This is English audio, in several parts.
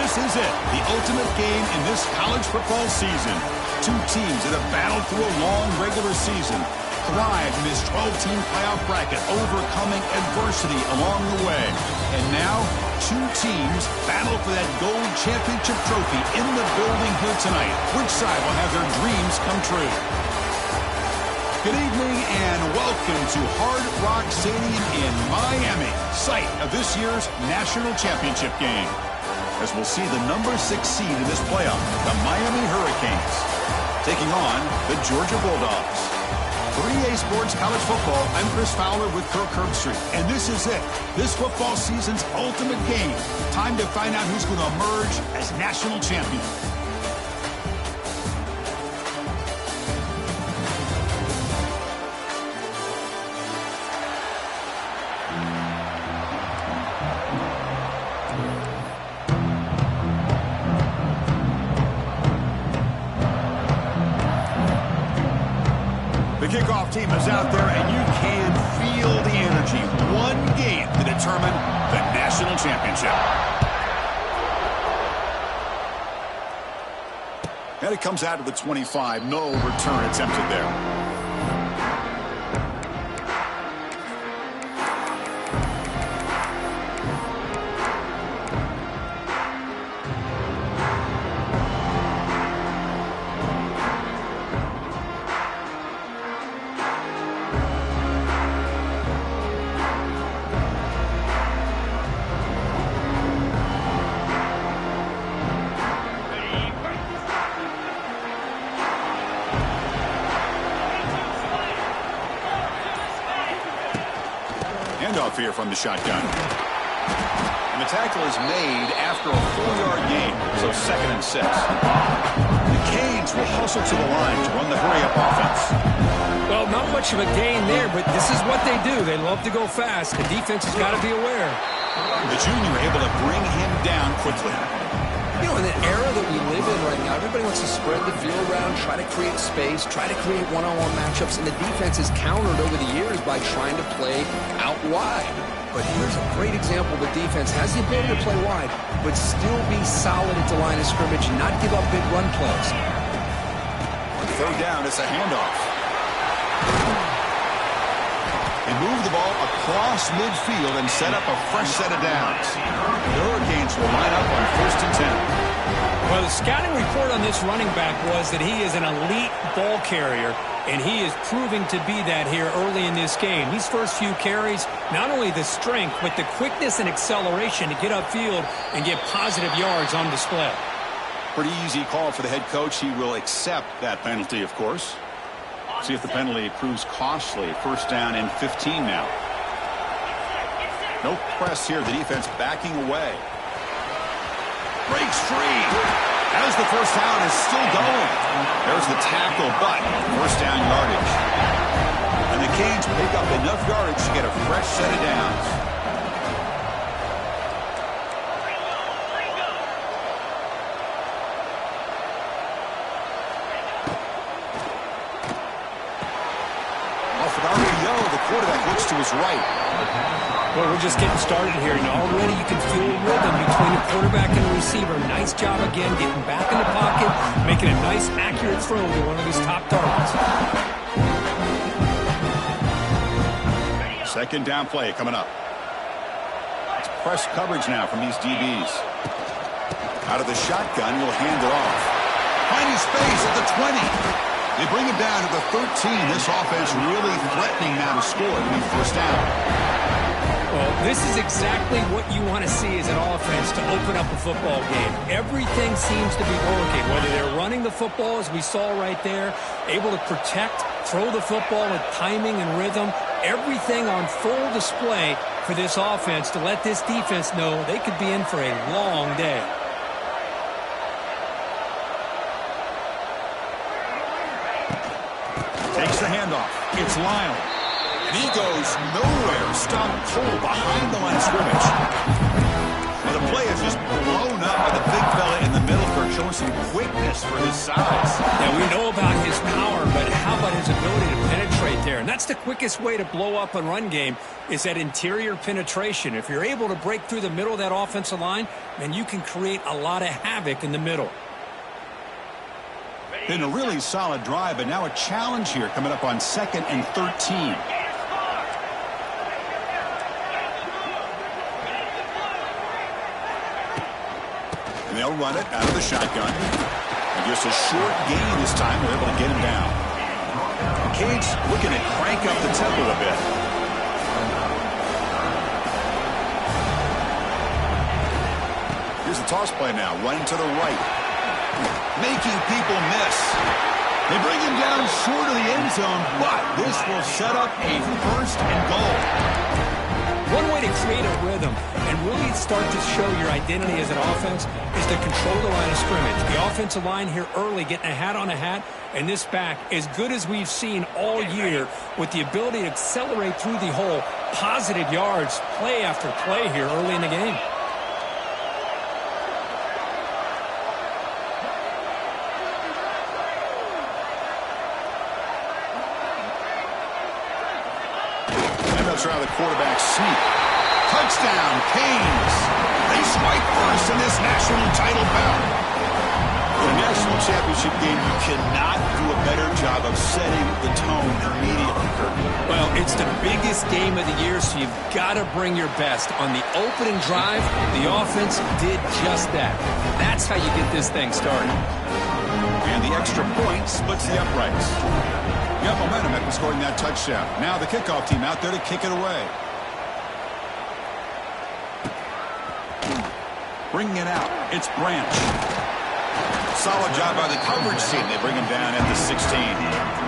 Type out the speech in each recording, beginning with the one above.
This is it, the ultimate game in this college football season. Two teams that have battled through a long regular season, thrived in this 12-team playoff bracket, overcoming adversity along the way. And now, two teams battle for that gold championship trophy in the building here tonight. Which side will have their dreams come true? Good evening and welcome to Hard Rock Stadium in Miami, site of this year's national championship game. As we'll see the number 6 seed in this playoff, the Miami Hurricanes, taking on the Georgia Bulldogs. 3A Sports College Football, I'm Chris Fowler with Kirk Herbstreit. And this is it, this football season's ultimate game. Time to find out who's going to emerge as national champion. The kickoff team is out there, and you can feel the energy. One game to determine the national championship. And it comes out to the 25. No return attempted there. Handoff here from the shotgun. And the tackle is made after a 4-yard gain, so 2nd and 6. The Canes will hustle to the line to run the hurry-up offense. Well, not much of a gain there, but this is what they do. They love to go fast. The defense has got to be aware. The junior able to bring him down quickly. You know, in the era that we live in right now, everybody wants to spread the field around, try to create space, try to create one-on-one matchups, and the defense has countered over the years by trying to play out wide. But here's a great example. The defense has the ability to play wide, but still be solid at the line of scrimmage and not give up big run plays. On 3rd down, it's a handoff. They move the ball across midfield and set up a fresh set of downs. The Hurricanes will line up on 1st and 10. Well, the scouting report on this running back was that he is an elite ball carrier, and he is proving to be that here early in this game. These first few carries, not only the strength, but the quickness and acceleration to get upfield and get positive yards on display. Pretty easy call for the head coach. He will accept that penalty, of course. See if the penalty proves costly. 1st down and 15 now. No press here. The defense backing away. Breaks free. As the 1st down is still going. There's the tackle, but 1st down yardage. And the Canes pick up enough yardage to get a fresh set of downs. The quarterback looks to his right. Well, we're just getting started here, and already you can feel a rhythm between the quarterback and the receiver. Nice job again getting back in the pocket, making a nice, accurate throw to one of his top targets. 2nd down play coming up. It's press coverage now from these DBs. Out of the shotgun, will hand it off. Finding space at the 20. They bring him down to the 13. This offense really threatening now to score and be 1st down. Well, this is exactly what you want to see as an offense to open up a football game. Everything seems to be working, whether they're running the football, as we saw right there, able to protect, throw the football with timing and rhythm, everything on full display for this offense to let this defense know they could be in for a long day. Takes the handoff. It's Lyle. And he goes nowhere. Stopped cold behind the line of scrimmage. Well, the play is just blown up by the big fella in the middle, showing some quickness for his size. Yeah, we know about his power, but how about his ability to penetrate there. And that's the quickest way to blow up a run game is that interior penetration. If you're able to break through the middle of that offensive line, then you can create a lot of havoc in the middle. Been a really solid drive, but now a challenge here coming up on 2nd and 13. And they'll run it out of the shotgun. And just a short gain this time. They're able to get him down. Cade's looking to crank up the tempo a bit. Here's the toss play now. Running to the right. Making people miss. They bring him down short of the end zone, but this will set up a 1st and goal. One way to create a rhythm and really start to show your identity as an offense is to control the line of scrimmage. The offensive line here early getting a hat on a hat, and this back, as good as we've seen all year, with the ability to accelerate through the hole, positive yards, play after play here early in the game. Try the quarterback sneak. Touchdown, Canes. They strike first in this national title bout. In a national championship game, you cannot do a better job of setting the tone immediately, Kirk. Well, it's the biggest game of the year, so you've got to bring your best. On the opening drive, the offense did just that. That's how you get this thing started. And the extra point splits the uprights. Got momentum after scoring that touchdown. Now the kickoff team out there to kick it away. Bringing it out. It's Branch. Solid job by the coverage team. They bring him down at the 16.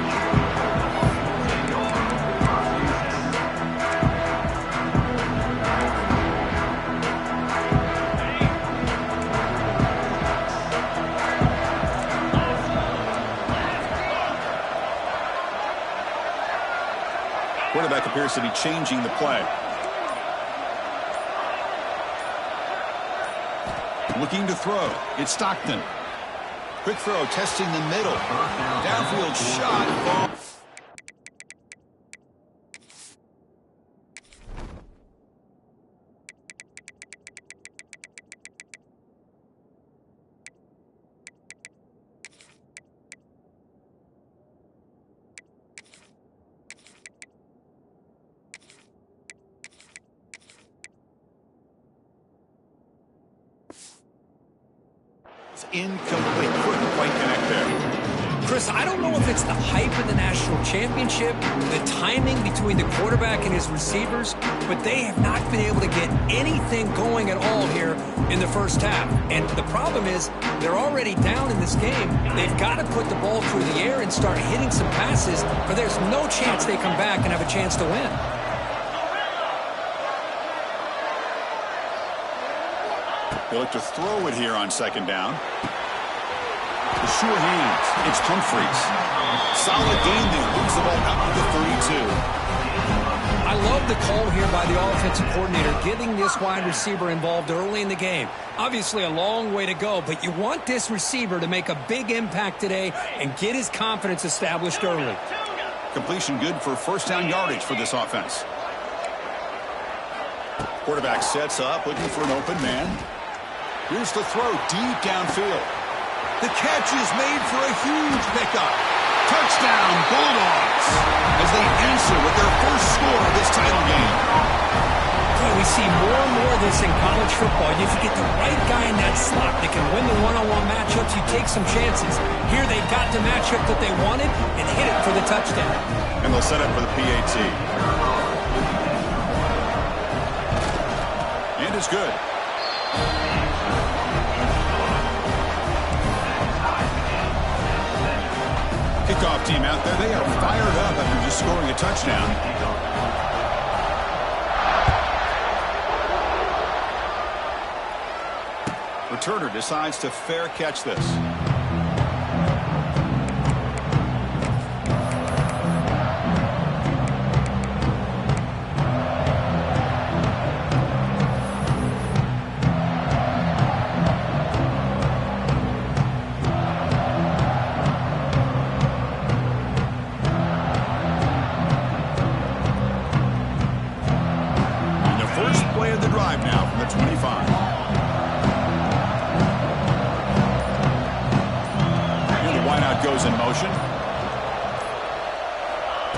Quarterback appears to be changing the play. Looking to throw. It's Stockton. Quick throw, testing the middle. Downfield shot. Incomplete. Couldn't quite connect there. Chris, I don't know if it's the hype of the national championship, the timing between the quarterback and his receivers, but they have not been able to get anything going at all here in the first half. And the problem is they're already down in this game. They've got to put the ball through the air and start hitting some passes, or there's no chance they come back and have a chance to win. They look to throw it here on 2nd down. The sure hands. It's Humphreys. Solid gain there. Moves the ball out to the 32. I love the call here by the offensive coordinator, getting this wide receiver involved early in the game. Obviously a long way to go, but you want this receiver to make a big impact today and get his confidence established early. Completion good for 1st down yardage for this offense. Quarterback sets up, looking for an open man. Here's the throw deep downfield. The catch is made for a huge pickup. Touchdown, Bulldogs, as they answer with their first score of this title game. Boy, we see more and more of this in college football. If you get the right guy in that slot that can win the one-on-one matchups, you take some chances. Here they got the matchup that they wanted and hit it for the touchdown. And they'll set up for the PAT. And it's good. Kickoff team out there. They are fired up after just scoring a touchdown. Returner decides to fair catch this.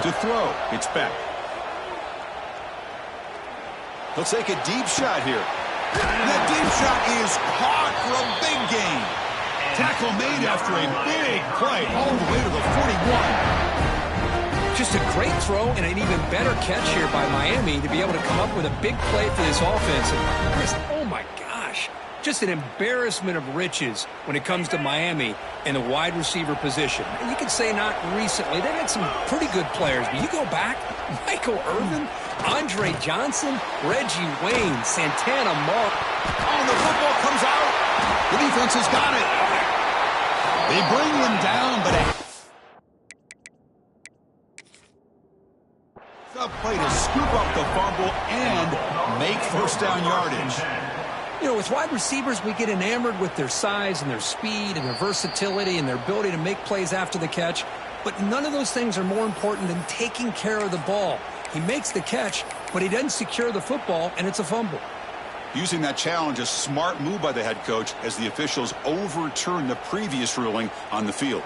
To throw, it's Beck. He'll take a deep shot here. That deep shot is caught for a big gain. Tackle made after a big play all the way to the 41. Just a great throw and an even better catch here by Miami to be able to come up with a big play for this offense. And Chris, oh my gosh, just an embarrassment of riches when it comes to Miami in the wide receiver position. And you could say not recently. They've had some pretty good players, but you go back, Michael Irvin, Andre Johnson, Reggie Wayne, Santana Moore. Oh, the football comes out. The defense has got it. They bring them down, but a play to scoop up the fumble and make first down yardage. You know, with wide receivers, we get enamored with their size and their speed and their versatility and their ability to make plays after the catch. But none of those things are more important than taking care of the ball. He makes the catch, but he doesn't secure the football, and it's a fumble. Using that challenge, a smart move by the head coach as the officials overturn the previous ruling on the field.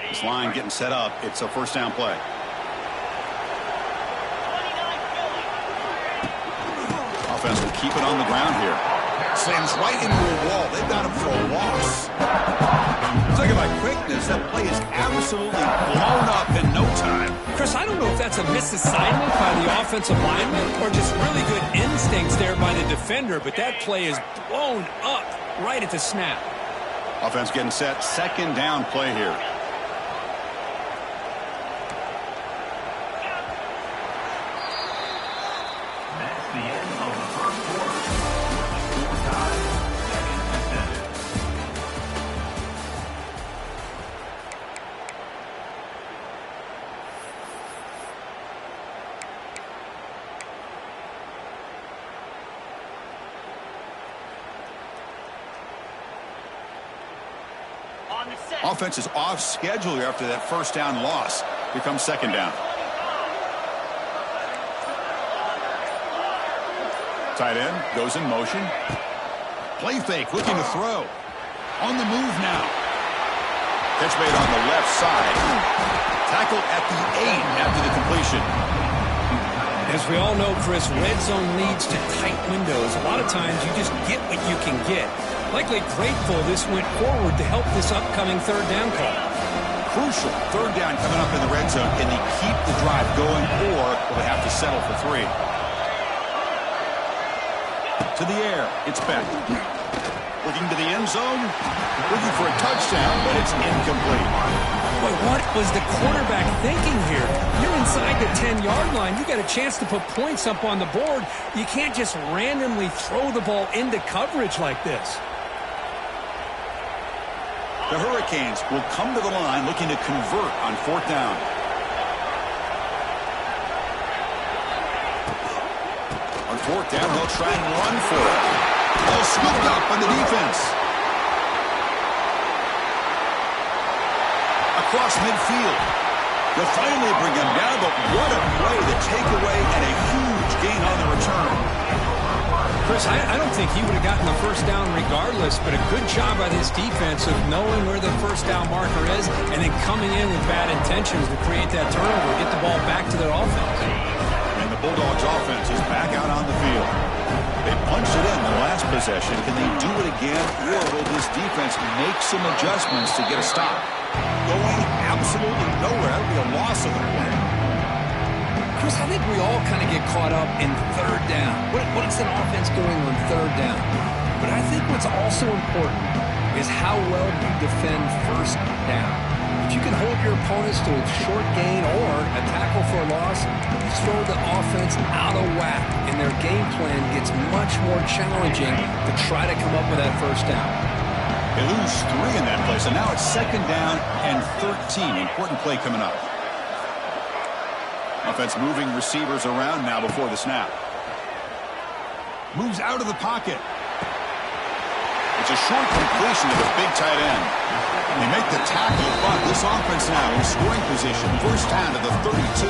This line getting set up. It's a first down play. Offense will keep it on the ground here. Slams right into a wall. They've got him for a loss. Talking about quickness, that play is absolutely blown up in no time. Chris, I don't know if that's a misassignment by the offensive lineman or just really good instincts there by the defender, but that play is blown up right at the snap. Offense getting set. Second down play here. Offense is off schedule here after that first down loss. Here comes second down. Tight end goes in motion. Play fake, looking to throw. On the move now. Catch made on the left side. Tackled at the 8 after the completion. As we all know, Chris, red zone leads to tight windows. A lot of times you just get what you can get. Likely grateful this went forward to help this upcoming third down call. Crucial third down coming up in the red zone. Can they keep the drive going, or will they have to settle for 3? To the air, it's Beck. Looking to the end zone, looking for a touchdown, but it's incomplete. Boy, what was the quarterback thinking here? You're inside the 10-yard line. You got a chance to put points up on the board. You can't just randomly throw the ball into coverage like this. The Hurricanes will come to the line looking to convert on fourth down. On fourth down, they'll try and run for it. All scooped up on the defense. Across midfield. They'll finally bring him down, but what a play, the takeaway, and a huge gain on the return. Chris, I don't think he would have gotten the first down regardless, but a good job by this defense of knowing where the first down marker is and then coming in with bad intentions to create that turnover, get the ball back to their offense. And the Bulldogs offense is back out on the field. They punched it in the last possession. Can they do it again, or will this defense make some adjustments to get a stop? Going absolutely nowhere. That would be a loss of the play. Chris, I think we all kind of get caught up in third down. What is an offense doing on third down? But I think what's also important is how well you defend first down. If you can hold your opponents to a short gain or a tackle for a loss, you throw the offense out of whack, and their game plan gets much more challenging to try to come up with that first down. They lose 3 in that play, so now it's second down and 13. Important play coming up. Offense moving receivers around now before the snap. Moves out of the pocket. It's a short completion to the big tight end. They make the tackle, but this offense now in scoring position. First down to the 32.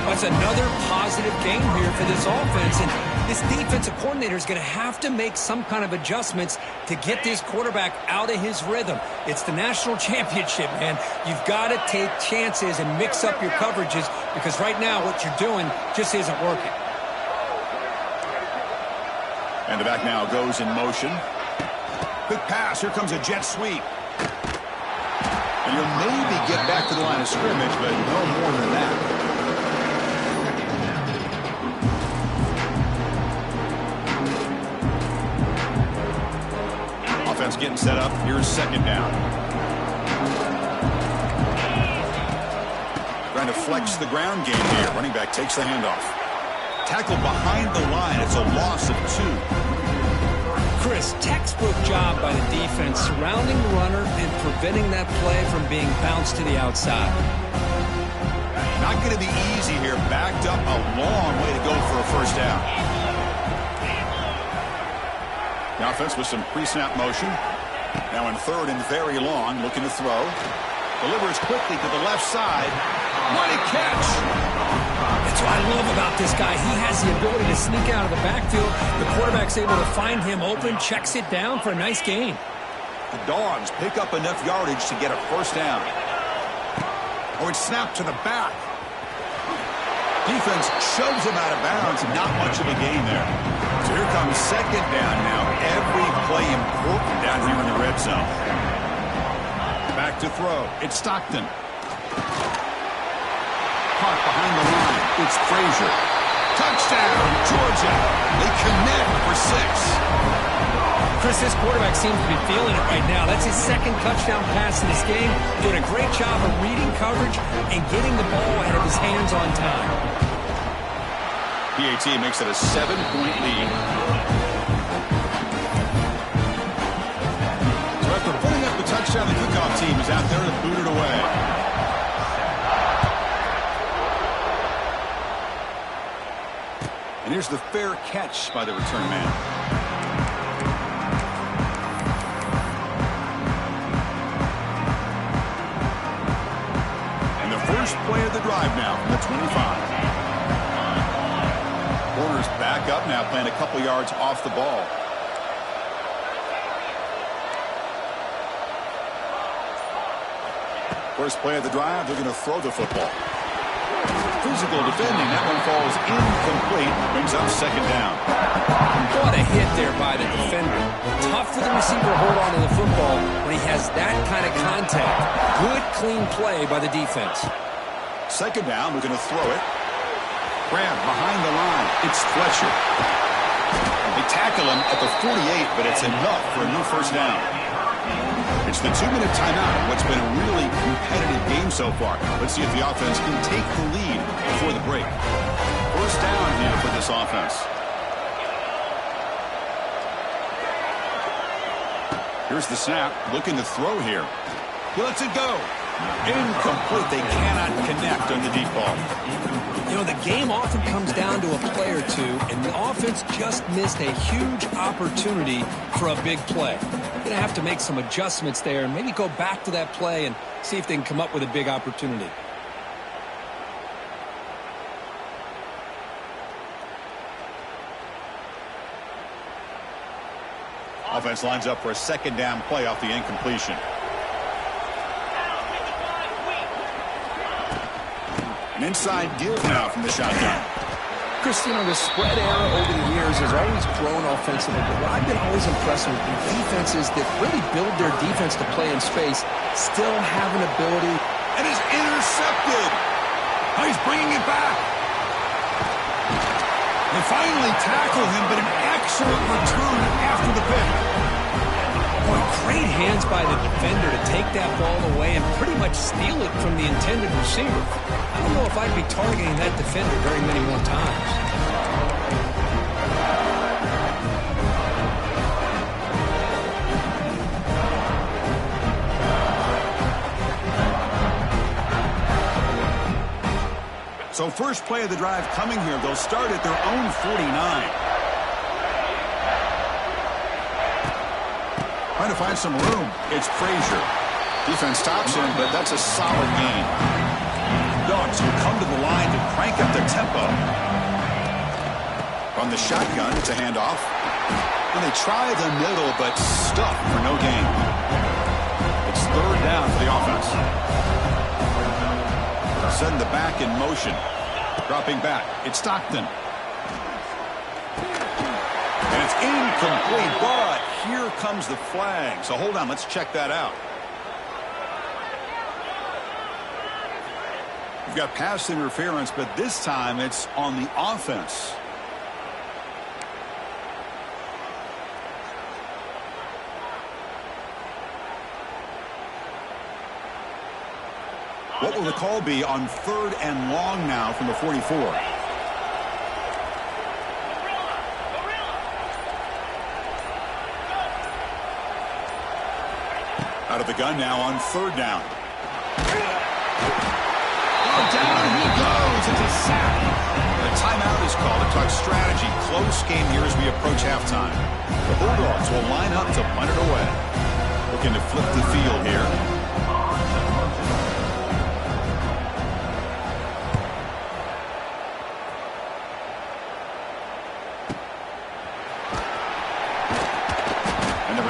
That's another positive game here for this offense, and this defensive coordinator is going to have to make some kind of adjustments to get this quarterback out of his rhythm. It's the national championship, man. You've got to take chances and mix up your coverages because right now what you're doing just isn't working. And the back now goes in motion. Quick pass. Here comes a jet sweep. And you'll maybe get back to the line of scrimmage, but no more than that. Offense getting set up. Here's second down. Trying to flex the ground game here. Running back takes the handoff. Tackled behind the line. It's a loss of 2. Chris, textbook job by the defense surrounding the runner and preventing that play from being bounced to the outside. Not going to be easy here. Backed up a long way to go for a first down. The offense with some pre-snap motion. Now in third and very long, looking to throw. Delivers quickly to the left side. What a catch! That's what I love about this guy. He has the ability to sneak out of the backfield. The quarterback's able to find him open, checks it down for a nice gain. The Dogs pick up enough yardage to get a first down. Oh, it's snapped to the back. Defense shoves him out of bounds. Not much of a gain there. So here comes second down now. Every play important down here in the red zone. Back to throw. It's Stockton. Caught behind the line. It's Frazier. Touchdown, Georgia. They connect for 6. Chris, this quarterback seems to be feeling it right now. That's his second touchdown pass in this game. Doing a great job of reading coverage and getting the ball out of his hands on time. PAT makes it a 7-point lead. So after putting up the touchdown, the kickoff team is out there to boot it away. And here's the fair catch by the return man. And the first play of the drive now from the 25. Warner's back up now, playing a couple yards off the ball. First play of the drive, they're going to throw the football. Physical defending, that one falls incomplete, brings up second down. What a hit there by the defender. Tough for the receiver to hold on to the football when he has that kind of contact. Good, clean play by the defense. Second down, we're going to throw it. Grab behind the line. It's Fletcher. They tackle him at the 48, but it's enough for a new first down. It's the 2-minute timeout in what's been a really competitive game so far. Let's see if the offense can take the lead before the break. First down here for this offense. Here's the snap. Looking to throw here. He lets it go. Incomplete. They cannot connect on the deep ball. You know, the game often comes down to a play or two, and the offense just missed a huge opportunity for a big play. Going to have to make some adjustments there and maybe go back to that play and see if they can come up with a big opportunity. Offense lines up for a second down play off the incompletion. An inside give now from the shotgun. Christian, the spread era over the years has always grown offensively, but what I've been always impressed with is defenses that really build their defense to play in space still have an ability. And is intercepted. Oh, he's bringing it back. They finally tackle him, but an excellent return after the pick. Boy, great hands by the defender to take that ball away and pretty much steal it from the intended receiver. I don't know if I'd be targeting that defender very many more times. So first play of the drive coming here. They'll start at their own 49. Trying to find some room. It's Frazier. Defense stops him, but that's a solid gain. dogs who come to the line to crank up the tempo. From the shotgun, it's a handoff. And they try the middle, but stuck for no gain. It's third down for the offense. Setting the back in motion. Dropping back. It's Stockton. And it's incomplete, but here comes the flag. So hold on, let's check that out. We've got pass interference, but this time it's on the offense. What will the call be on 3rd and long now from the 44? Out of the gun now on 3rd down. Oh, down he goes. It's a sack. The timeout is called to talk strategy. Close game here as we approach halftime. The Bulldogs will line up to punt it away. Looking to flip the field here.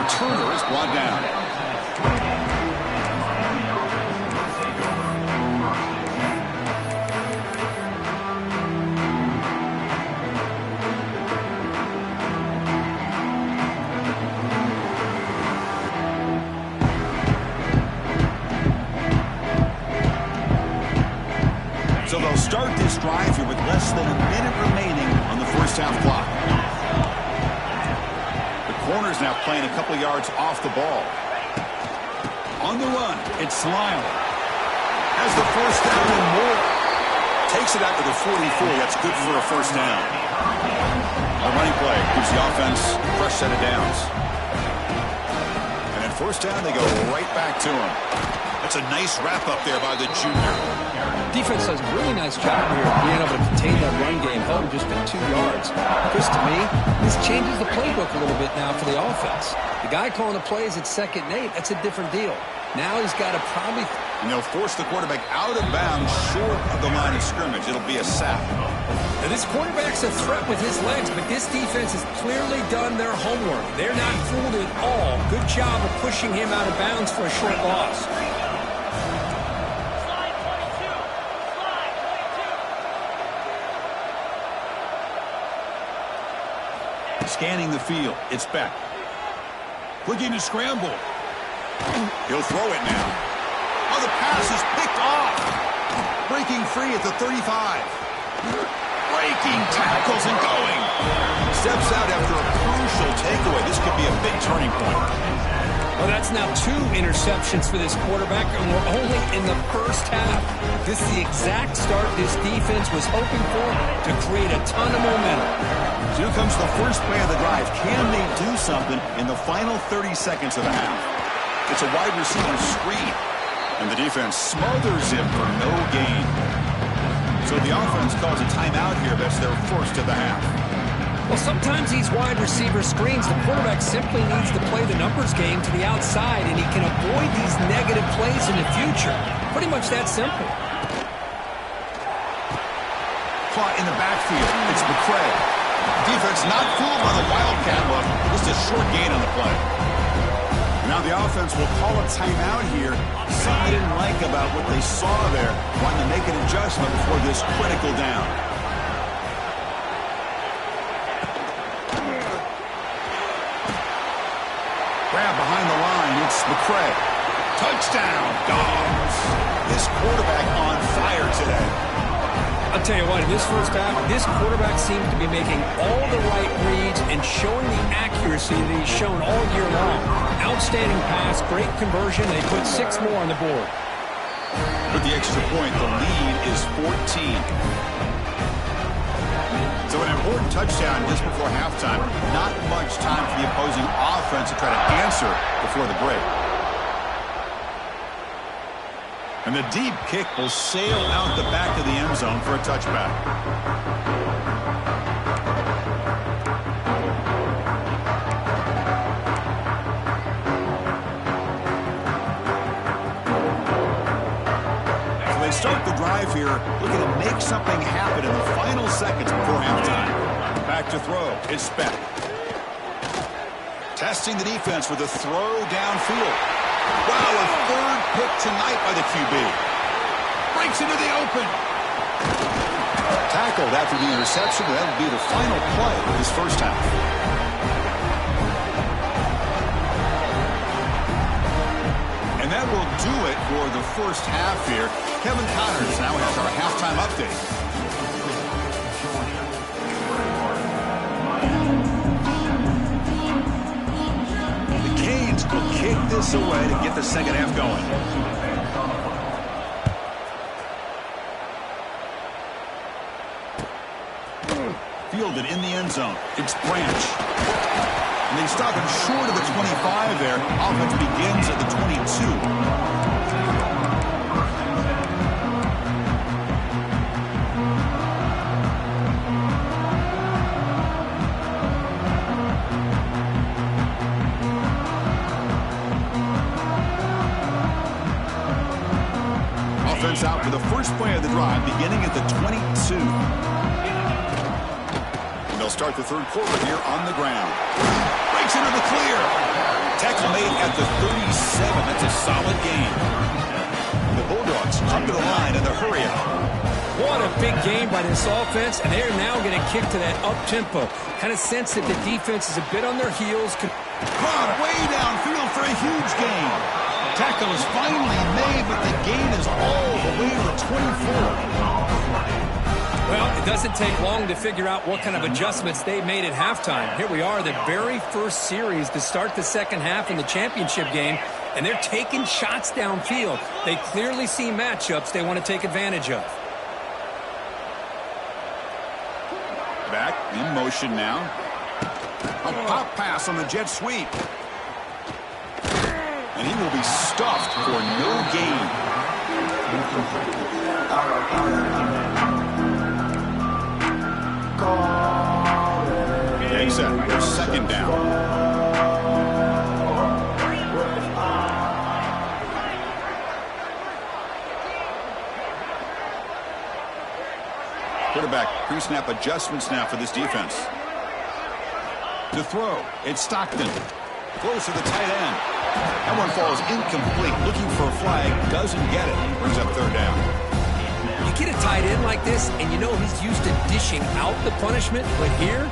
Turner is brought down. So they'll start this drive here with less than a minute remaining on the first half clock. Corner's now playing a couple yards off the ball. On the run, it's Lyle. Has the first down and more. Takes it out to the 44. That's good for a first down. A running play gives the offense a fresh set of downs. And at first down, they go right back to him. That's a nice wrap up there by the junior. Defense does a really nice job here being able to contain that run game, held just at 2 yards. Chris, to me, this changes the playbook a little bit now for the offense. The guy calling the plays at 2nd and 8, that's a different deal. Now he's got to probably... And they'll force the quarterback out of bounds short of the line of scrimmage. It'll be a sack. Now this quarterback's a threat with his legs, but this defense has clearly done their homework. They're not fooled at all. Good job of pushing him out of bounds for a short loss. Scanning the field. It's Beck. Looking to scramble. He'll throw it now. Oh, the pass is picked off. Breaking free at the 35. Breaking tackles and going. Steps out after a crucial takeaway. This could be a big turning point. Well, that's now 2 interceptions for this quarterback, and we're only in the first half. This is the exact start this defense was hoping for to create a ton of momentum. So here comes the first play of the drive. Can they do something in the final 30 seconds of the half? It's a wide receiver screen, and the defense smothers him for no gain. So the offense calls a timeout here. That's their first of the half. Well, sometimes these wide receiver screens, the quarterback simply needs to play the numbers game to the outside, and he can avoid these negative plays in the future. Pretty much that simple. Caught in the backfield. It's McCray. Defense not fooled by the Wildcat look. Just a short gain on the play. Now the offense will call a timeout here. Something they didn't like about what they saw there. Wanting to make an adjustment before this critical down. Grab behind the line. It's McCray. Touchdown, Dogs. This quarterback on fire today. I'll tell you what, in this first half, this quarterback seems to be making all the right reads and showing the accuracy that he's shown all year long. Outstanding pass, great conversion. They put 6 more on the board. With the extra point, the lead is 14. So an important touchdown just before halftime. Not much time for the opposing offense to try to answer before the break. And the deep kick will sail out the back of the end zone for a touchback. So they start the drive here, looking to make something happen in the final seconds before halftime. Back to throw. It's Speck. Testing the defense with a throw downfield. Wow, a third pick tonight by the QB. Breaks into the open. Tackled after the interception. That will be the final play of this first half. And that will do it for the first half here. Kevin Connors now has our halftime update. The Canes will kick this away to get the second half going. Fielded in the end zone. It's Branch. And they stop him short of the 25 there. Offense begins at the 22. Offense out for the first play of the drive, beginning at the 22. They'll start the third quarter here on the ground. Breaks into the clear. Tackle made at the 37. That's a solid gain. The Bulldogs come to the line in the hurry up. What a big game by this offense, and they're now going to kick to that up-tempo. Kind of sense that the defense is a bit on their heels. Caught way downfield for a huge gain. Tackle is finally made, but the gain is all the way to the 24. Well, it doesn't take long to figure out what kind of adjustments they made at halftime. Here we are, the very first series to start the second half in the championship game, and they're taking shots downfield. They clearly see matchups they want to take advantage of. Back in motion now. A pop pass on the jet sweep. And he will be stuffed for no gain. Takes that. Their second down. Quarterback pre-snap adjustments now for this defense. To throw, it's Stockton. Close to the tight end. That one falls incomplete. Looking for a flag. Doesn't get it. Brings up third down. You get a tight end like this, and you know he's used to dishing out the punishment, but here,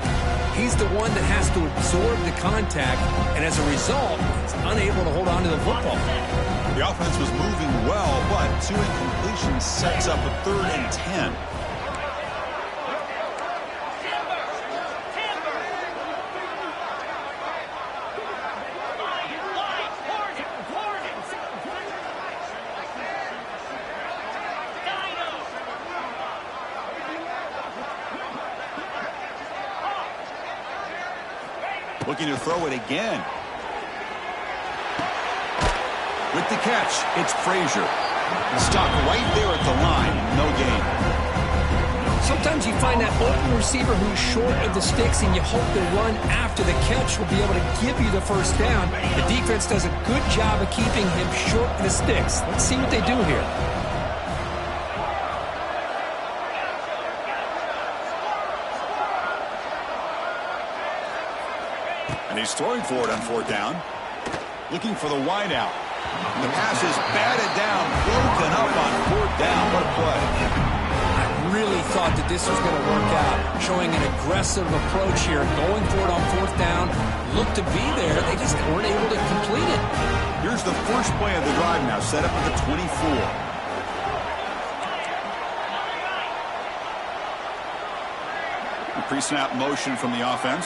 he's the one that has to absorb the contact, and as a result, he's unable to hold on to the football. The offense was moving well, but two incompletions sets up a 3rd and 10. Looking to throw it again. With the catch, it's Frazier. Stopped right there at the line. No gain. Sometimes you find that open receiver who's short of the sticks, and you hope the run after the catch will be able to give you the first down. The defense does a good job of keeping him short of the sticks. Let's see what they do here. And he's throwing for it on 4th down. Looking for the wide out. And the pass is batted down, broken up on 4th down. What a play. I really thought that this was going to work out. Showing an aggressive approach here. Going for it on 4th down. Looked to be there. They just weren't able to complete it. Here's the first play of the drive now. Set up at the 24. Pre-snap motion from the offense.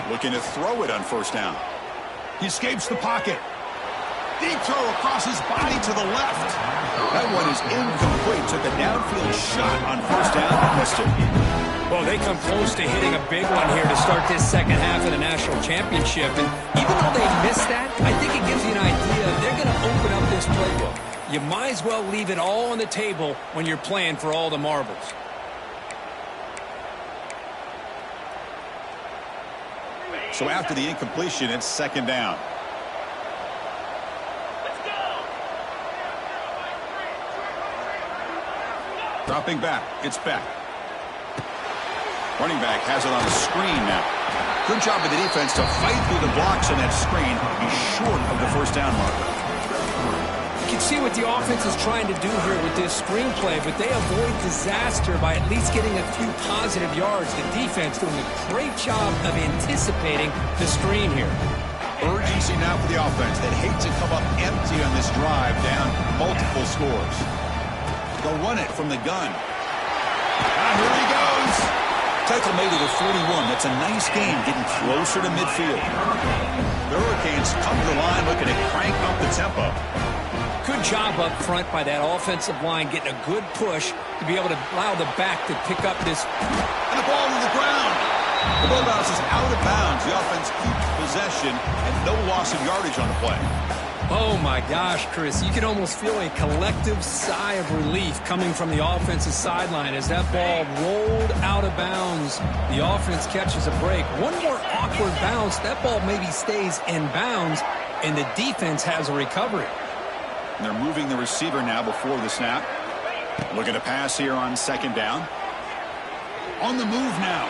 Looking to throw it on 1st down. He escapes the pocket. Deep throw across his body to the left. That one is incomplete. Took a downfield shot on 1st down and missed it. Well, they come close to hitting a big one here to start this second half of the national championship. And even though they missed that, I think it gives you an idea. They're going to open up this playbook. You might as well leave it all on the table when you're playing for all the marbles. So after the incompletion, it's 2nd down. Dropping back. It's Beck. Running back has it on a screen now. Good job of the defense to fight through the blocks on that screen. He's short of the first down marker. You can see what the offense is trying to do here with this screenplay, but they avoid disaster by at least getting a few positive yards. The defense doing a great job of anticipating the screen here. Urgency now for the offense. They'd hate to come up empty on this drive, down multiple scores. They'll run it from the gun. And here he goes. Tackle made it at 41. That's a nice game, getting closer to midfield. The Hurricanes come to the line looking to crank up the tempo. Good job up front by that offensive line, getting a good push to be able to allow the back to pick up this. And the ball to the ground. The ball bounces out of bounds. The offense keeps possession and no loss of yardage on the play. Oh, my gosh, Chris. You can almost feel a collective sigh of relief coming from the offensive sideline as that ball rolled out of bounds. The offense catches a break. One more awkward bounce. That ball maybe stays in bounds, and the defense has a recovery. And they're moving the receiver now before the snap. Looking to pass here on second down. On the move now.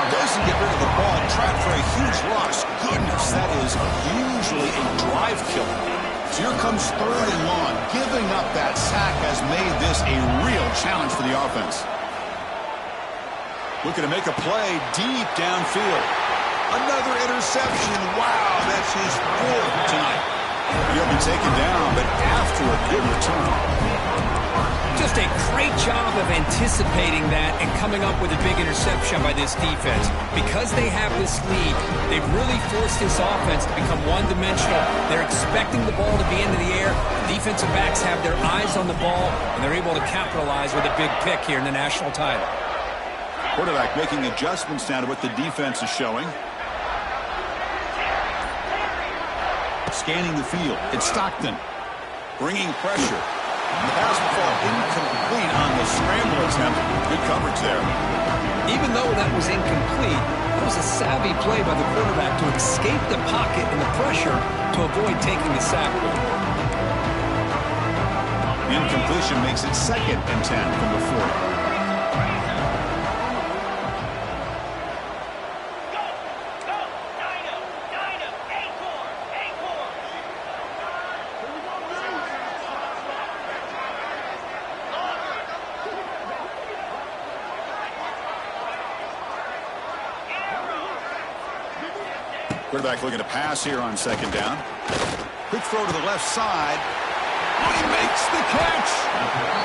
Doesn't get rid of the ball. Trapped for a huge loss. Goodness, that is usually a drive killer. So here comes third and long. Giving up that sack has made this a real challenge for the offense. Looking to make a play deep downfield. Another interception. Wow, that's his fourth tonight. He'll be taken down, but after a good return. Just a great job of anticipating that and coming up with a big interception by this defense. Because they have this lead, they've really forced this offense to become one-dimensional. They're expecting the ball to be into the air. The defensive backs have their eyes on the ball, and they're able to capitalize with a big pick here in the national title. Quarterback making adjustments now to what the defense is showing. Scanning the field. It's Stockton. Bringing pressure. The pass will fall incomplete on the scramble attempt. Good coverage there. Even though that was incomplete, it was a savvy play by the quarterback to escape the pocket and the pressure to avoid taking the sack. The incompletion makes it 2nd and 10 from the 40. Quarterback looking to pass here on second down. Quick throw to the left side. Oh, he makes the catch.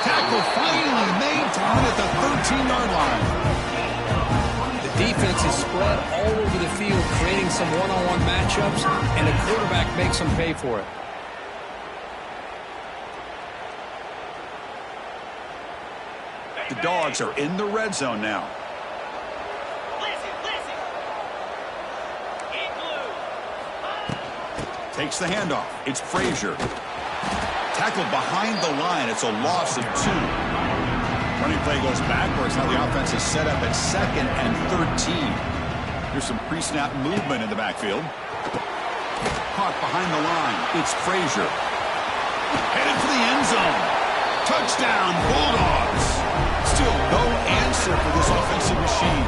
Tackle finally made to win at the 13-yard line. The defense is spread all over the field, creating some one-on-one matchups, and the quarterback makes them pay for it. The Dogs are in the red zone now. Takes the handoff. It's Frazier. Tackled behind the line. It's a loss of 2. Running play goes backwards. Now the offense is set up at 2nd and 13. Here's some pre-snap movement in the backfield. Caught behind the line. It's Frazier. Headed for the end zone. Touchdown, Bulldogs. Still no answer for this offensive machine.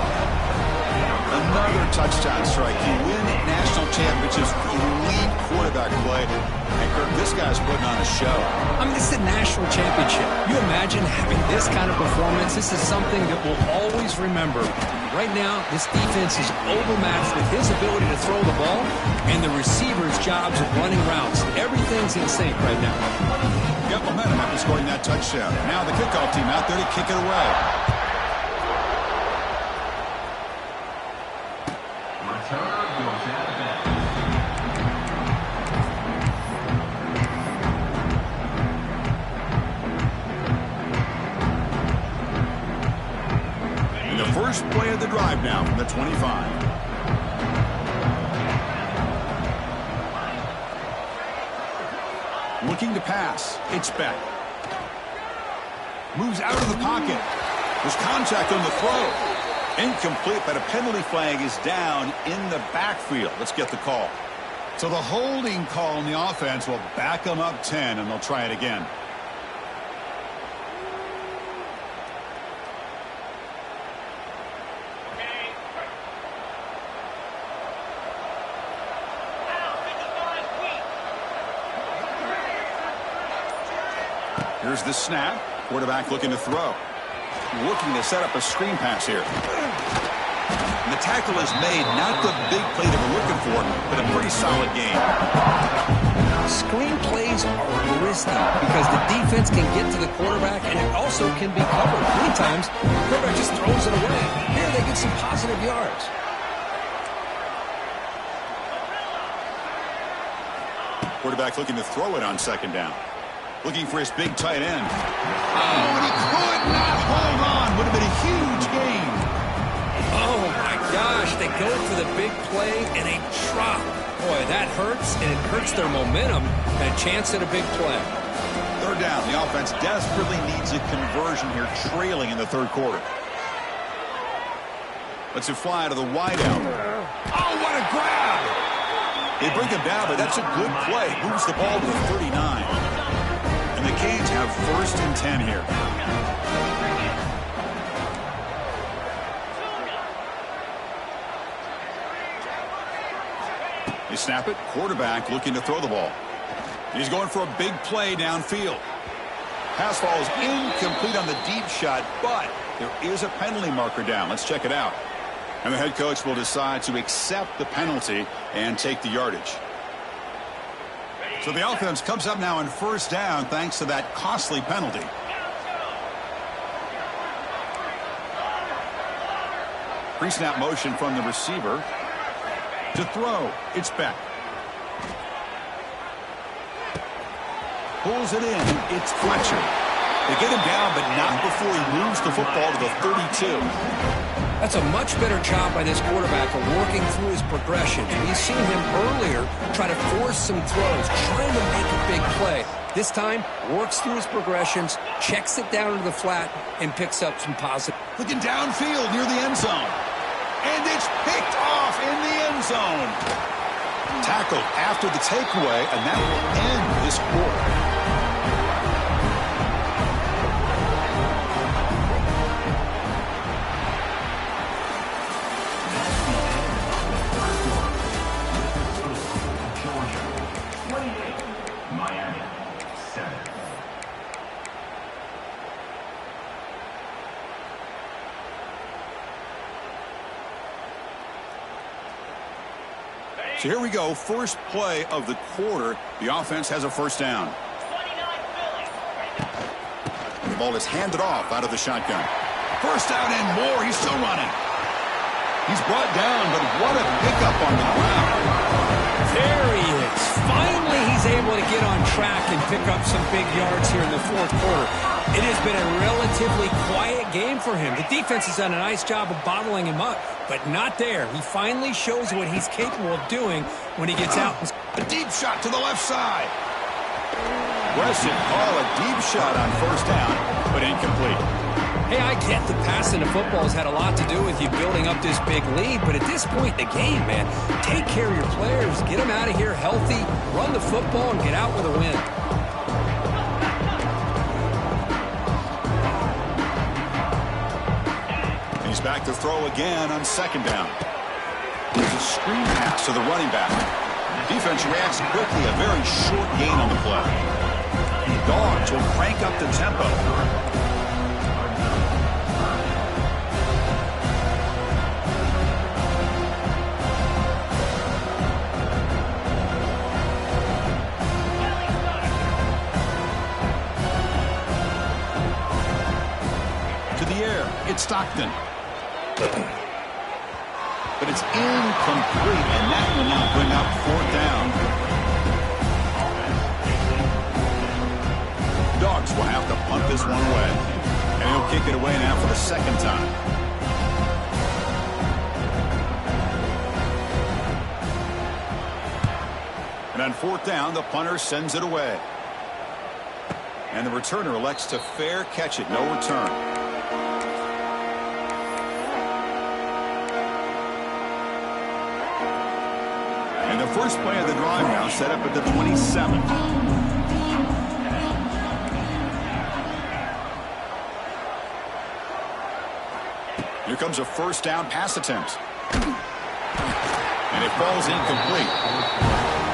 Another touchdown strike. You win national championships with elite quarterback play. And Kirk, this guy's putting on a show. I mean, this is a national championship. You imagine having this kind of performance? This is something that we'll always remember. Right now, this defense is overmatched with his ability to throw the ball and the receivers' jobs of running routes. Everything's in sync right now. Got momentum after scoring that touchdown. Now the kickoff team out there to kick it away. First play of the drive now from the 25. Looking to pass. It's Beck. Moves out of the pocket. There's contact on the throw. Incomplete, but a penalty flag is down in the backfield. Let's get the call. So the holding call on the offense will back them up 10, and they'll try it again. Here's the snap. Quarterback looking to throw. Looking to set up a screen pass here. And the tackle is made. Not the big play that we're looking for, but a pretty solid game. Screen plays are risky because the defense can get to the quarterback, and it also can be covered. Many times, the quarterback just throws it away. Here, they get some positive yards. Quarterback looking to throw it on second down. Looking for his big tight end. Oh, and he could not hold on. Would have been a huge gain. Oh, my gosh. They go for the big play, and they drop. Boy, that hurts, and it hurts their momentum and a chance at a big play. Third down. The offense desperately needs a conversion here, trailing in the third quarter. Lets it fly to the wideout. Oh, what a grab! They bring him down, but that's a good play. Moves the ball to the 39. And the Canes have 1st and 10 here. They snap it. Quarterback looking to throw the ball. He's going for a big play downfield. Pass falls incomplete on the deep shot, but there is a penalty marker down. Let's check it out. And the head coach will decide to accept the penalty and take the yardage. So the offense comes up now in 1st down thanks to that costly penalty. Pre-snap motion from the receiver. To throw, it's Beck. Pulls it in, it's Fletcher. They get him down, but not before he moves the football to the 32. That's a much better job by this quarterback of working through his progressions. We've seen him earlier try to force some throws, trying to make a big play. This time, works through his progressions, checks it down into the flat, and picks up some positive. Looking downfield near the end zone. And it's picked off in the end zone. Tackled after the takeaway, and that will end this quarter. So here we go, first play of the quarter. The offense has a 1st down. The ball is handed off out of the shotgun. 1st down and more. He's still running. He's brought down, but what a pickup on the ground. There he is. Finally, he's able to get on track and pick up some big yards here in the 4th quarter. It has been a relatively quiet game for him. The defense has done a nice job of bottling him up, but not there. He finally shows what he's capable of doing when he gets out. A deep shot to the left side. Weston call a deep shot on 1st down, but incomplete. Hey, I get the passing of football has had a lot to do with you building up this big lead, but at this point in the game, man, take care of your players. Get them out of here healthy, run the football, and get out with a win. He's back to throw again on 2nd down. There's a screen pass to the running back. Defense reacts quickly, a very short gain on the play. Dogs will crank up the tempo. To the air, it's Stockton. But it's incomplete, and that will now bring up 4th down. Dogs will have to punt this one away. And he'll kick it away now for the 2nd time. And on 4th down, the punter sends it away. And the returner elects to fair catch it, no return. And the first play of the drive now set up at the 27. Here comes a 1st down pass attempt. And it falls incomplete.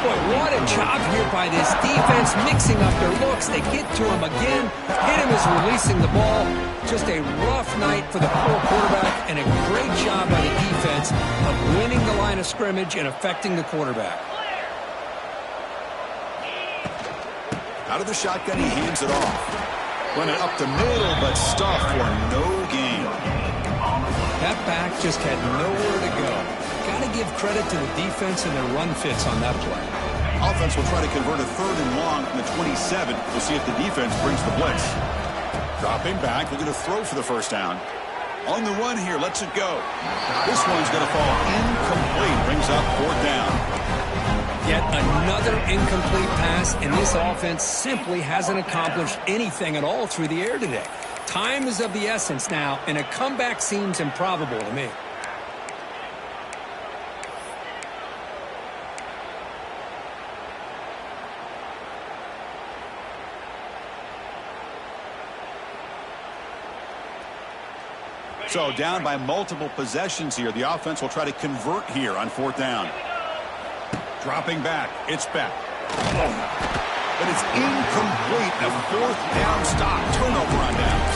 Boy, what a job here by this defense, mixing up their looks. They get to him again. Hit him as releasing the ball. Just a rough night for the poor quarterback, and a great job by the defense of winning the line of scrimmage and affecting the quarterback. Out of the shotgun, he hands it off. Running up the middle, but stuffed for no gain. That back just had nowhere to go. Got to give credit to the defense and their run fits on that play. Offense will try to convert a 3rd and long from the 27. We'll see if the defense brings the blitz. Dropping back, looking to throw for the first down. On the run here, lets it go. This one's going to fall incomplete. Brings up 4th down. Yet another incomplete pass, and this offense simply hasn't accomplished anything at all through the air today. Time is of the essence now, and a comeback seems improbable to me. So down by multiple possessions here. The offense will try to convert here on 4th down. Dropping back. It's back. But it's incomplete. A 4th down stop. Turnover on downs.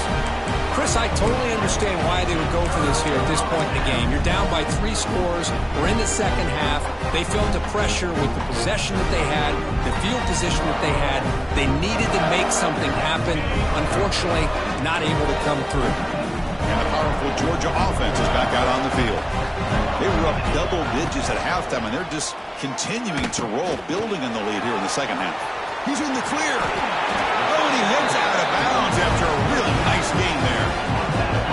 Chris, I totally understand why they would go for this here at this point in the game. You're down by 3 scores. We're in the second half. They felt the pressure with the possession that they had, the field position that they had. They needed to make something happen. Unfortunately, not able to come through. And the powerful Georgia offense is back out on the field. They were up double digits at halftime, and they're just continuing to roll, building in the lead here in the second half. He's in the clear. Oh, and he heads out of bounds after a really nice game there.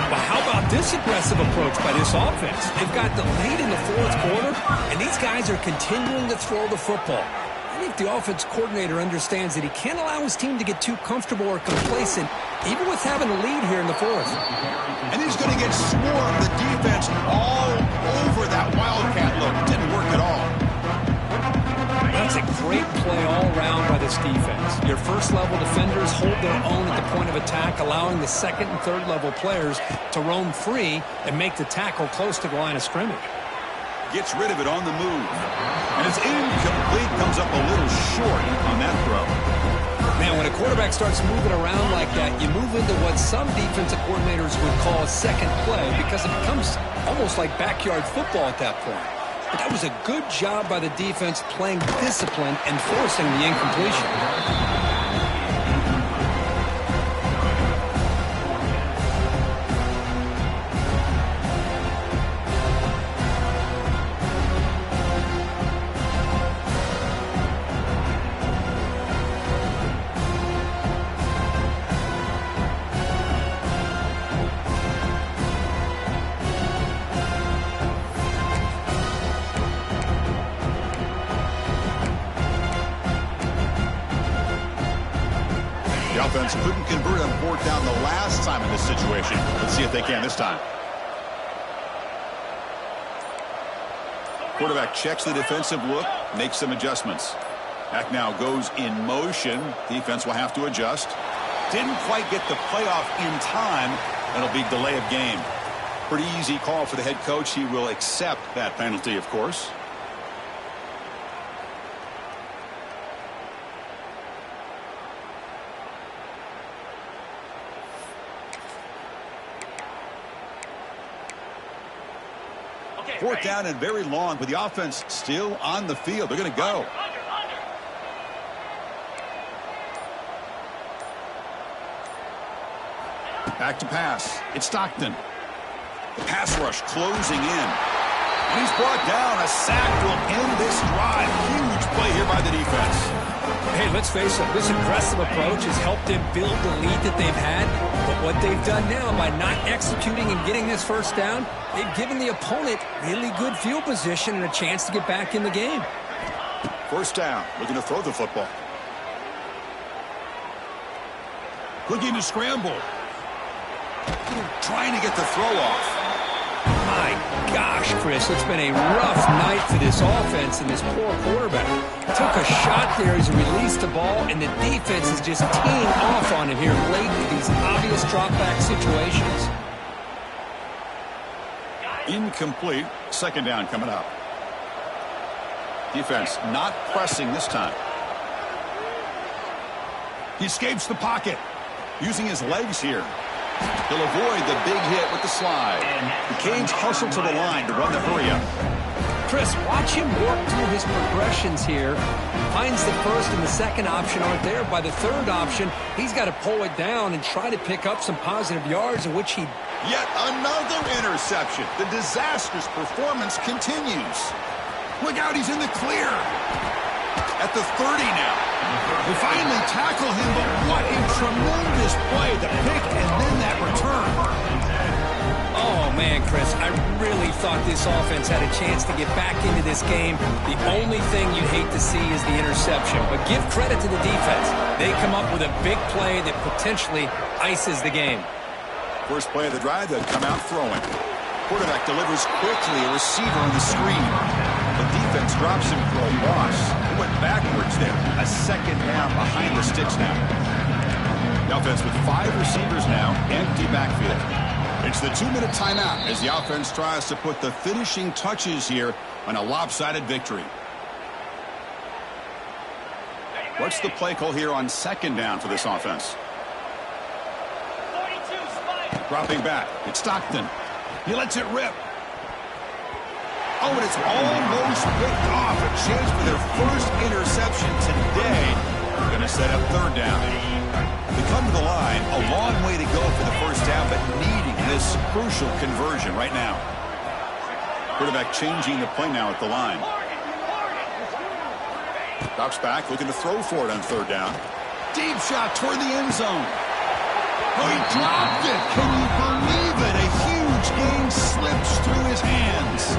But how about this aggressive approach by this offense? They've got the lead in the 4th quarter, and these guys are continuing to throw the football. I think the offense coordinator understands that he can't allow his team to get too comfortable or complacent, even with having a lead here in the 4th. And he's going to get swarmed. The defense all over that Wildcat look. Didn't work at all. That's a great play all around by this defense. Your first-level defenders hold their own at the point of attack, allowing the second and third-level players to roam free and make the tackle close to the line of scrimmage. Gets rid of it on the move. And it's incomplete. Comes up a little short on that throw. Man, when a quarterback starts moving around like that, you move into what some defensive coordinators would call a second play because it becomes almost like backyard football at that point. But that was a good job by the defense playing discipline and forcing the incompletion. Offense couldn't convert on 4th down the last time in this situation. Let's see if they can this time. Quarterback checks the defensive look, makes some adjustments. Back now goes in motion. Defense will have to adjust. Didn't quite get the playoff in time. It'll be delay of game. Pretty easy call for the head coach. He will accept that penalty, of course. Fourth down and very long, but the offense still on the field. They're going to go. Back to pass. It's Stockton. The pass rush closing in. And he's brought down. A sack will end this drive. Huge play here by the defense. Hey, let's face it, this aggressive approach has helped them build the lead that they've had. But what they've done now by not executing and getting this first down, they've given the opponent really good field position and a chance to get back in the game. First down, looking to throw the football. Looking to scramble. Trying to get the throw off. My gosh, Chris, it's been a rough night for this offense and this poor quarterback. Took a shot there as he released the ball, and the defense is just teeing off on him here late in these obvious drop-back situations. Incomplete. Second down coming up. Defense not pressing this time. He escapes the pocket, using his legs here. He'll avoid the big hit with the slide. The Canes hustle to the line to run the hurry-up. Chris, watch him work through his progressions here. Finds the first and the second option aren't there. By the third option, he's got to pull it down and try to pick up some positive yards, in which he... Yet another interception. The disastrous performance continues. Look out, he's in the clear. At the 30 now. They finally tackle him, but what a tremendous play. The pick and then that return. Oh, man, Chris, I really thought this offense had a chance to get back into this game. The only thing you'd hate to see is the interception. But give credit to the defense. They come up with a big play that potentially ices the game. First play of the drive, they'll come out throwing. Quarterback delivers quickly, a receiver on the screen. The defense drops him for a loss. He went backwards there. A second down behind the sticks now. The offense with 5 receivers now, empty backfield. It's the 2-minute timeout as the offense tries to put the finishing touches here on a lopsided victory. What's the play call here on second down for this offense? Dropping back. It's Stockton. He lets it rip. Oh, and it's almost picked off. A chance for their first interception today. They're going to set up third down. They come to the line. A long way to go for the first down, but needing this crucial conversion right now. Quarterback changing the play now at the line. Drops back, looking to throw for it on third down. Deep shot toward the end zone. Oh, he dropped it. Can you believe it? A huge gain slips through his hands.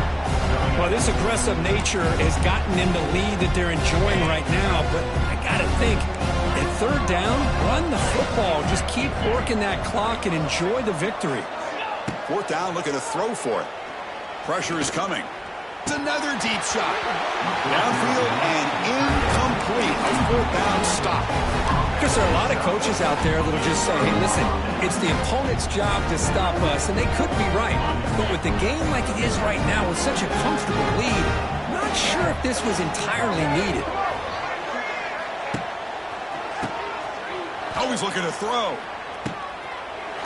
Well, this aggressive nature has gotten them the lead that they're enjoying right now. But I got to think, at third down, run the football. Just keep working that clock and enjoy the victory. Fourth down, looking to throw for it. Pressure is coming. It's another deep shot. Downfield and incomplete. A fourth down stop. Because there are a lot of coaches out there that will just say, hey, listen, it's the opponent's job to stop us, and they could be right. But with the game like it is right now, with such a comfortable lead, I'm not sure if this was entirely needed. Always looking to throw.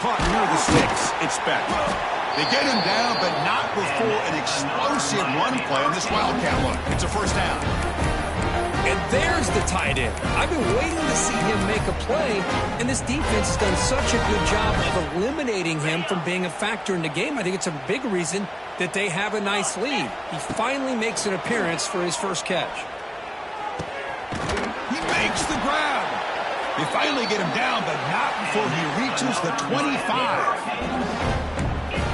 Caught near the sticks. It's back. They get him down, but not before an explosive run play on this Wildcat look. It's a first down. And there's the tight end. I've been waiting to see him make a play, and this defense has done such a good job of eliminating him from being a factor in the game. I think it's a big reason that they have a nice lead. He finally makes an appearance for his first catch. He makes the grab. They finally get him down, but not before he reaches the 25.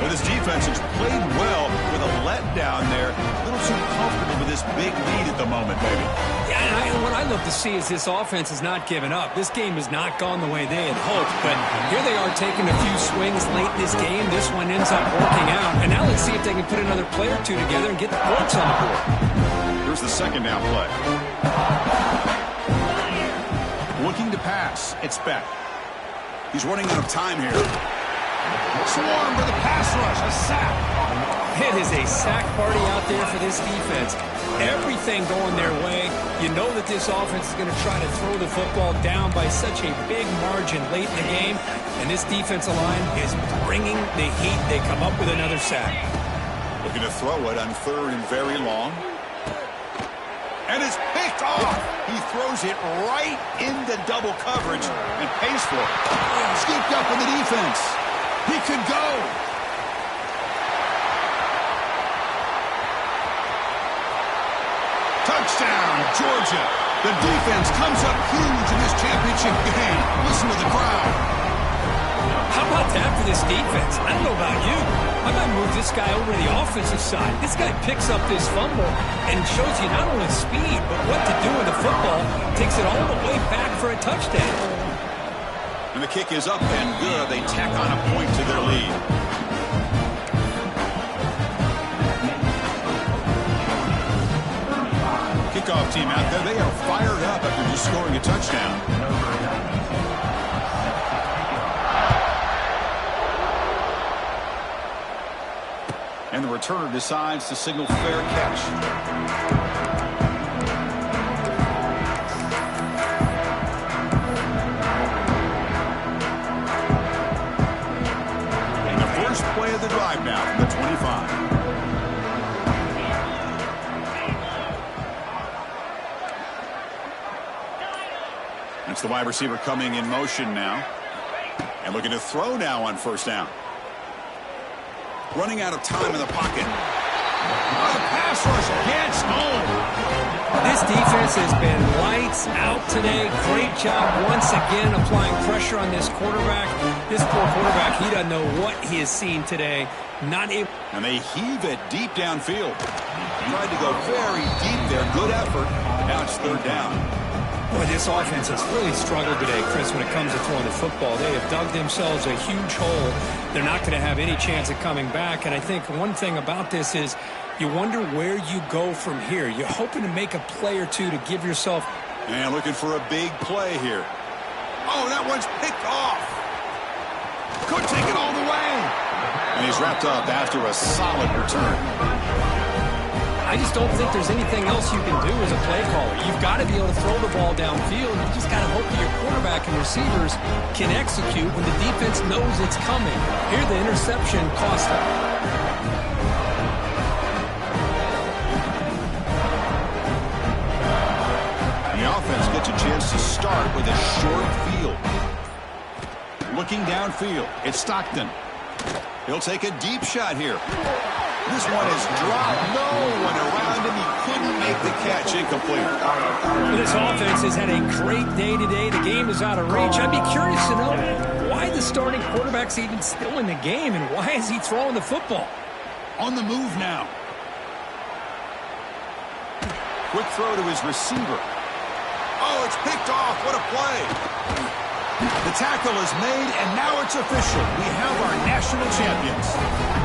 Well, this defense has played well with a letdown there. A little too comfortable with this big lead at the moment, baby. Yeah, and what I love to see is this offense has not given up. This game has not gone the way they had hoped, but here they are taking a few swings late in this game. This one ends up working out, and now let's see if they can put another play or two together and get the points on the board. Here's the second down play. Looking to pass. It's Beck. He's running out of time here. Swarm with a pass rush, a sack. It is a sack party out there for this defense. Everything going their way. You know that this offense is going to try to throw the football down by such a big margin late in the game, and this defensive line is bringing the heat. They come up with another sack. Looking to throw it on third and very long. And it's picked off. He throws it right into double coverage and pays for it. Scooped up in the defense. He could go. Touchdown, Georgia. The defense comes up huge in this championship game. Listen to the crowd. How about that for this defense? I don't know about you. I might move this guy over to the offensive side. This guy picks up this fumble and shows you not only speed, but what to do with the football. Takes it all the way back for a touchdown. And the kick is up and good. They tack on a point to their lead. Kickoff team out there. They are fired up after just scoring a touchdown. And the returner decides to signal fair catch. start now from the 25. That's the wide receiver coming in motion now. And looking to throw now on first down. Running out of time in the pocket. The pass rush gets home. This defense has been lights out today. Great job once again applying pressure on this quarterback. This poor quarterback, he doesn't know what he has seen today. Not able. And they heave it deep downfield. Tried to go very deep there. Good effort. Now it's third down. Boy, this offense has really struggled today, Chris, when it comes to throwing the football. They have dug themselves a huge hole. They're not going to have any chance of coming back. And I think one thing about this is you wonder where you go from here. You're hoping to make a play or two to give yourself. And looking for a big play here. Oh, that one's picked off. Could take it all the way. And he's wrapped up after a solid return. I just don't think there's anything else you can do as a play caller. You've got to be able to throw the ball downfield. You just got to hope that your quarterback and receivers can execute when the defense knows it's coming. Here, the interception cost them. The offense gets a chance to start with a short field. Looking downfield, it's Stockton. He'll take a deep shot here. This one is dropped. No one around him. He couldn't make the catch. Incomplete. This offense has had a great day today. The game is out of reach. I'd be curious to know why the starting quarterback's even still in the game and why is he throwing the football? On the move now. Quick throw to his receiver. Oh, it's picked off. What a play. The tackle is made, and now it's official. We have our national champions.